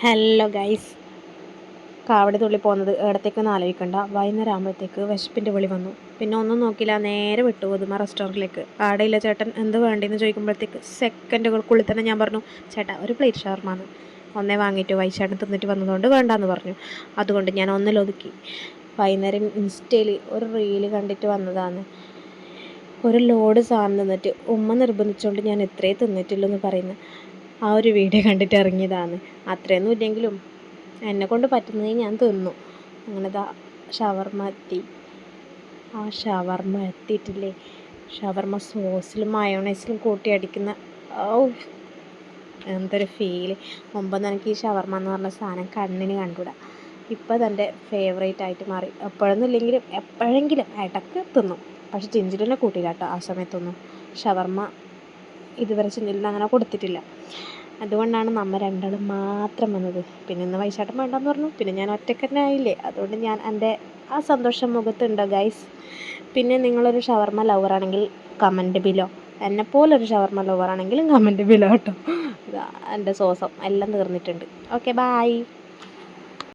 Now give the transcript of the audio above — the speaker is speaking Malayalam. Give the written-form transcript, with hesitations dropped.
ഹലോ ഗൈസ്, കാവടി തുള്ളി പോകുന്നത് ഇടത്തേക്കൊന്നും ആലോചിക്കണ്ട. വൈകുന്നേരം ആകുമ്പോഴത്തേക്ക് വിശപ്പിൻ്റെ വിളി വന്നു. പിന്നെ ഒന്നും നോക്കില്ല, നേരെ വിട്ടു പുതുമ റെസ്റ്റോറൻറ്റിലേക്ക്. ആടെയില്ല ചേട്ടൻ, എന്ത് വേണ്ടിയെന്ന് ചോദിക്കുമ്പോഴത്തേക്ക് സെക്കൻഡുകൾക്കുള്ളിൽ തന്നെ ഞാൻ പറഞ്ഞു, ചേട്ടാ ഒരു പ്ലേറ്റ് ഷവർമാന്ന്. ഒന്നേ വാങ്ങിയിട്ട് വൈശാട്ടൻ തിന്നിട്ട് വന്നതുകൊണ്ട് വേണ്ടാന്ന് പറഞ്ഞു. അതുകൊണ്ട് ഞാൻ ഒന്നിലൊതുക്കി. വൈകുന്നേരം ഇൻസ്റ്റയിൽ ഒരു റീല് കണ്ടിട്ട് വന്നതാണ്. ഒരു ലോഡ് സാധനം തിന്നിട്ട് ഉമ്മ നിർബന്ധിച്ചുകൊണ്ട് ഞാൻ എത്രയേ തിന്നിട്ടില്ലെന്ന് പറയുന്നത്. ആ ഒരു വീഡിയോ കണ്ടിട്ട് ഇറങ്ങിയതാണ്. അത്രയൊന്നും ഇല്ലെങ്കിലും എന്നെക്കൊണ്ട് പറ്റുന്നത് ഞാൻ തിന്നു. അങ്ങനെ ഷവർമ്മ എത്തി. ആ ഷവർമ്മ എത്തിയിട്ടില്ലേ, ഷവർമ്മ സോസിലും മയോണൈസിലും കൂട്ടി അടിക്കുന്ന എന്തൊരു ഫീല്. മുമ്പൊന്നും എനിക്ക് ഈ ഷവർമ്മ എന്ന് പറഞ്ഞ സാധനം കണ്ണിന് കണ്ടുകൂടാ. ഇപ്പം അതെൻ്റെ ഫേവറേറ്റ് ആയിട്ട് മാറി. എപ്പോഴൊന്നും ഇല്ലെങ്കിലും എപ്പോഴെങ്കിലും ഇടയ്ക്ക് തിന്നും. പക്ഷെ ചിഞ്ചിലിനെ കൂട്ടിയില്ല കേട്ടോ. ആ സമയത്തൊന്നും ഷവർമ്മ ഇതുവരെ ചിഞ്ചിലിന് അങ്ങനെ കൊടുത്തിട്ടില്ല. അതുകൊണ്ടാണ് നമ്മൾ രണ്ടാളും മാത്രം വന്നത്. പിന്നെ ഇന്ന് വൈശാട്ടം വേണ്ടെന്ന് പറഞ്ഞു. പിന്നെ ഞാൻ ഒറ്റയ്ക്ക് തന്നെ ആയില്ലേ. അതുകൊണ്ട് ഞാൻ എൻ്റെ ആ സന്തോഷം മുഖത്തുണ്ടോ ഗൈസ്. പിന്നെ നിങ്ങളൊരു ഷവർമ്മ ലവറാണെങ്കിൽ കമൻറ്റ് ബിലോ. എന്നെപ്പോലൊരു ഷവർമ്മ ലവറാണെങ്കിലും കമൻറ്റ് ബിലോ കേട്ടോ. എൻ്റെ സോസം എല്ലാം തീർന്നിട്ടുണ്ട്. Okay, bye.